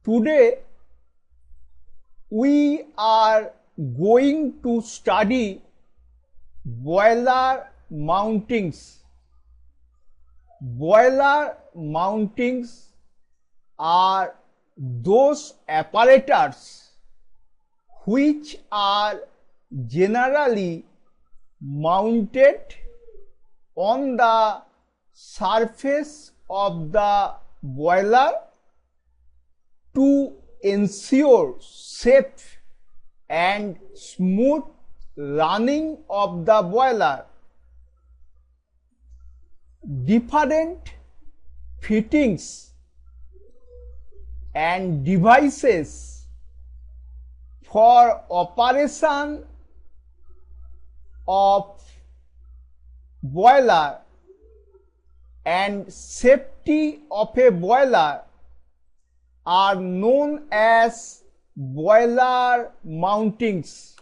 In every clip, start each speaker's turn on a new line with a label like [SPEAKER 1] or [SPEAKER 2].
[SPEAKER 1] Today we are going to study boiler mountings. Boiler mountings are those apparatus which are generally mounted on the surface of the boiler to ensure safe and smooth running of the boiler. Different fittings and devices for operation of boiler and safety of a boiler are known as boiler mountings.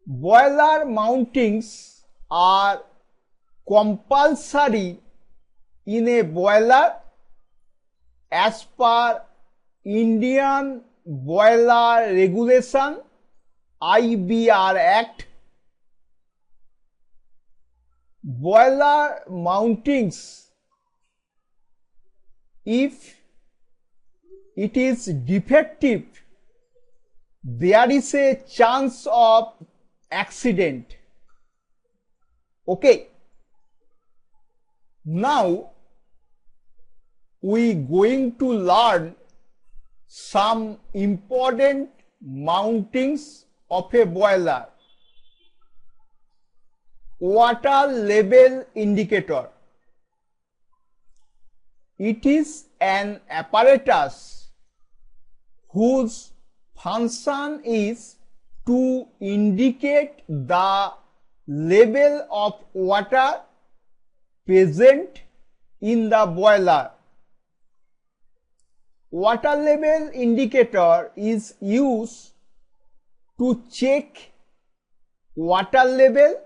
[SPEAKER 1] Boiler mountings are compulsory in a boiler as per Indian Boiler Regulation IBR Act. Boiler mountings, if it is defective, there is a chance of accident. Okay. Now we going to learn some important mountings of a boiler. Water level indicator. It is an apparatus whose function is to indicate the level of water present in the boiler. Water level indicator is used to check water level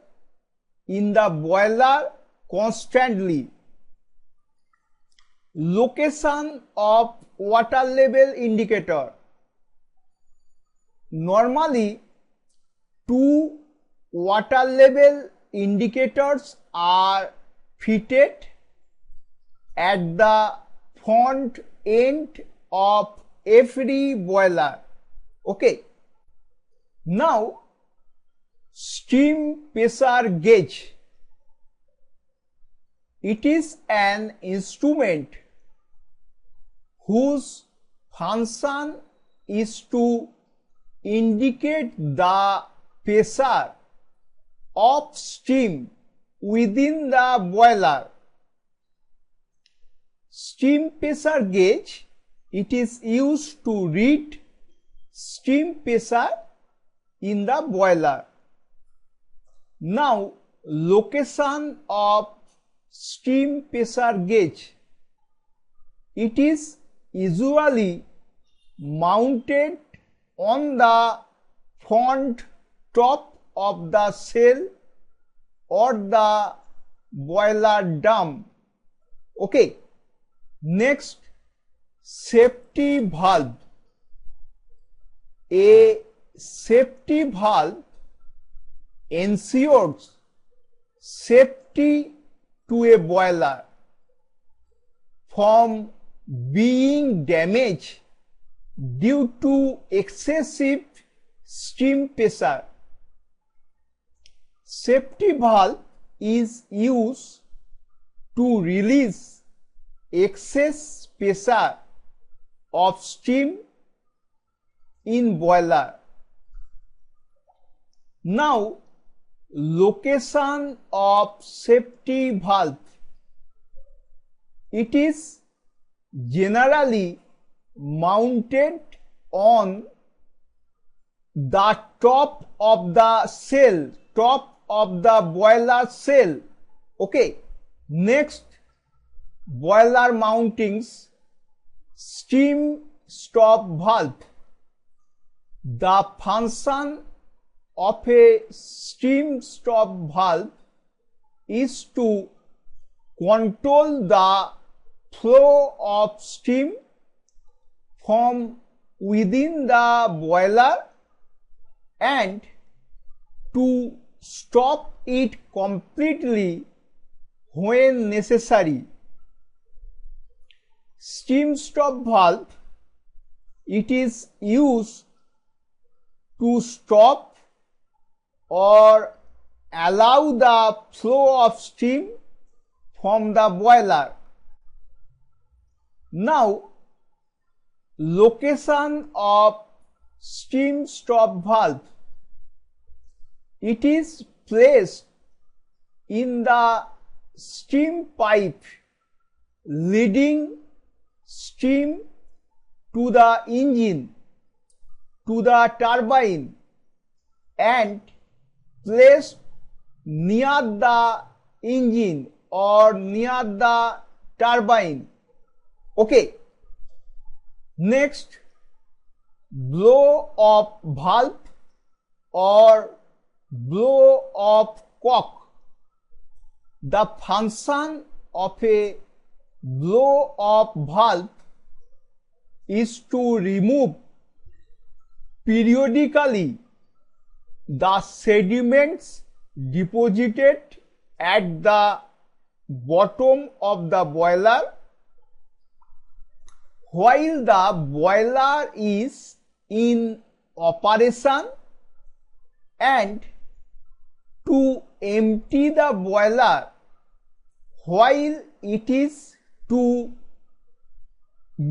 [SPEAKER 1] in the boiler constantly. Location of water level indicator. Normally, two water level indicators are fitted at the front end of every boiler. Okay. Now, steam pressure gauge. It is an instrument whose function is to indicate the pressure of steam within the boiler. Steam pressure gauge, it is used to read steam pressure in the boiler. Now, location of steam pressure gauge. It is usually mounted on the front top of the cell or the boiler drum. Okay. Next, safety valve. A safety valve ensures safety to a boiler from being damaged due to excessive steam pressure. Safety valve is used to release excess pressure of steam in boiler. Now, location of safety valve. It is generally mounted on the top of the cell, top of the boiler cell. Okay. Next, boiler mountings, steam stop valve. The function of a steam stop valve is to control the flow of steam from within the boiler and to stop it completely when necessary. Steam stop valve, it is used to stop or allow the flow of steam from the boiler. Now, location of steam stop valve. It is placed in the steam pipe leading steam to the engine, to the turbine, and placed near the engine or near the turbine. Okay. Next, blow off valve or blow off cock. The function of a blow off valve is to remove periodically the sediments deposited at the bottom of the boiler while the boiler is in operation, and to empty the boiler while it is to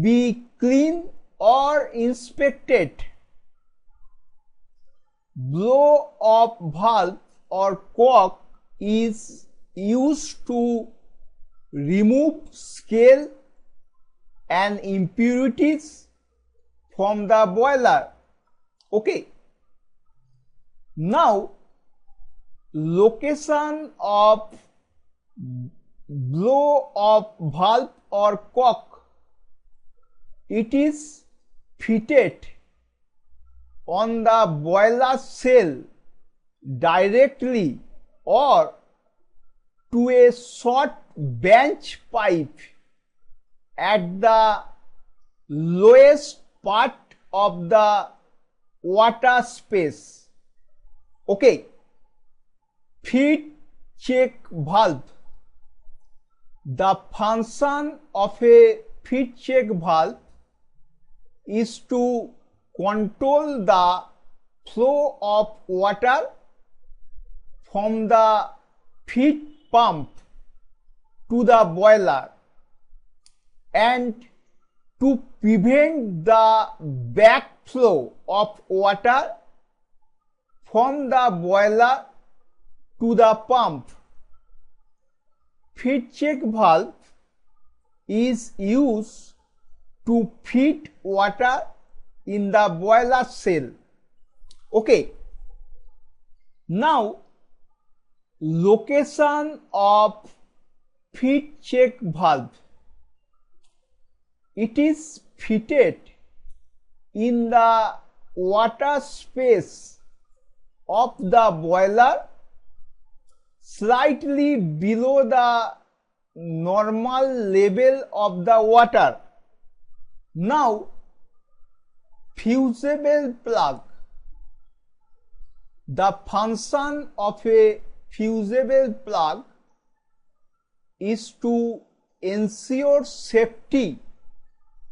[SPEAKER 1] be cleaned or inspected. Blow off valve or cock is used to remove scale and impurities from the boiler. Okay. Now, location of blow off valve or cock. It is fitted on the boiler cell directly or to a short branch pipe at the lowest part of the water space. Okay. Feed check valve. The function of a feed check valve is to control the flow of water from the feed pump to the boiler and to prevent the backflow of water from the boiler to the pump. Feed check valve is used to feed water in the boiler cell. Okay. Now, location of feed check valve. It is fitted in the water space of the boiler slightly below the normal level of the water. Now, fusible plug. The function of a fusible plug is to ensure safety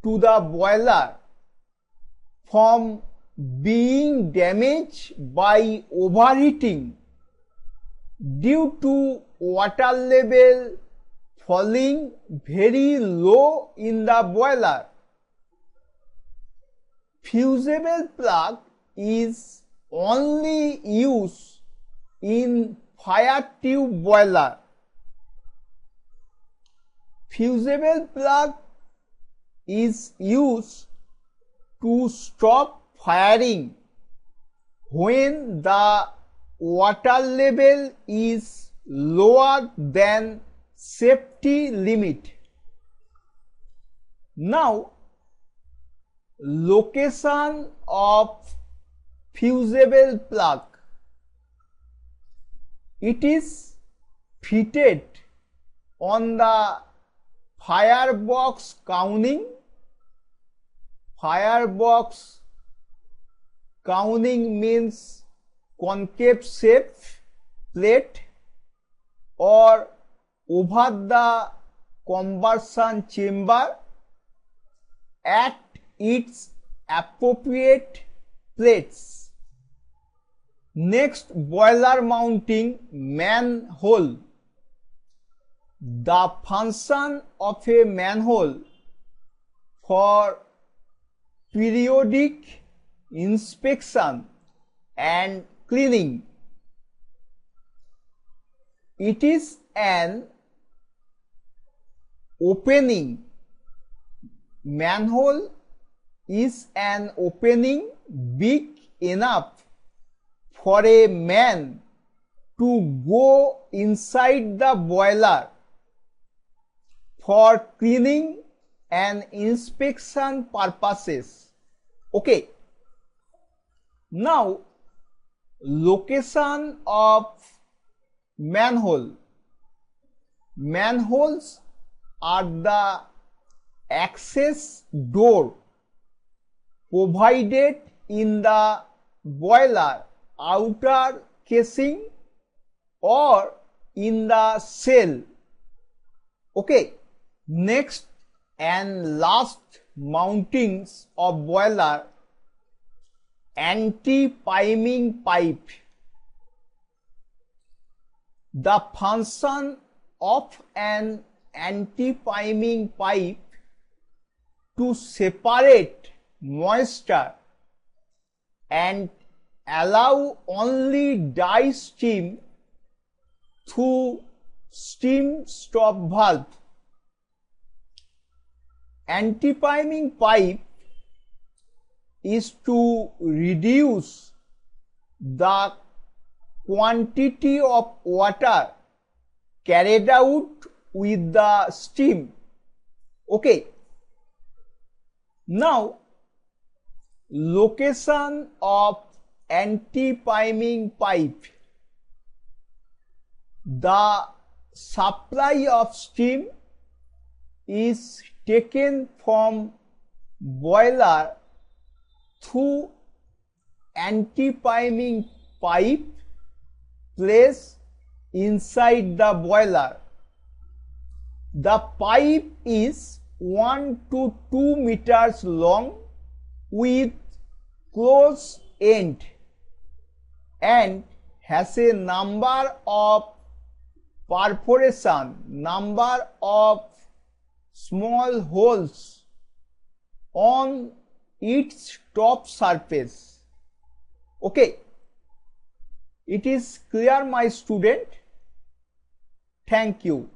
[SPEAKER 1] to the boiler from being damaged by overheating due to water level falling very low in the boiler. Fusible plug is only used in fire tube boiler. Fusible plug is used to stop firing when the water level is lower than safety limit. Now, location of fusible plug. It is fitted on the firebox cowling firebox cowning means concave shape plate or over the combustion chamber at its appropriate plates. Next, boiler mounting manhole. The function of a manhole for periodic inspection and cleaning. It is an opening. Manhole is an opening big enough for a man to go inside the boiler for cleaning and inspection purposes. Okay. Now, location of manhole. Manholes are the access door provided in the boiler outer casing or in the shell. Okay. Next and last mountings of boiler: anti-priming pipe. The function of an anti-priming pipe to separate moisture and allow only dry steam through steam stop valve. Anti-priming pipe is to reduce the quantity of water carried out with the steam. Okay. Now, location of anti-priming pipe. The supply of steam is taken from boiler through anti-priming pipe placed inside the boiler. The pipe is 1 to 2 meters long with close end and has a number of perforation, number of small holes on its top surface. Okay. It is clear, my student? Thank you.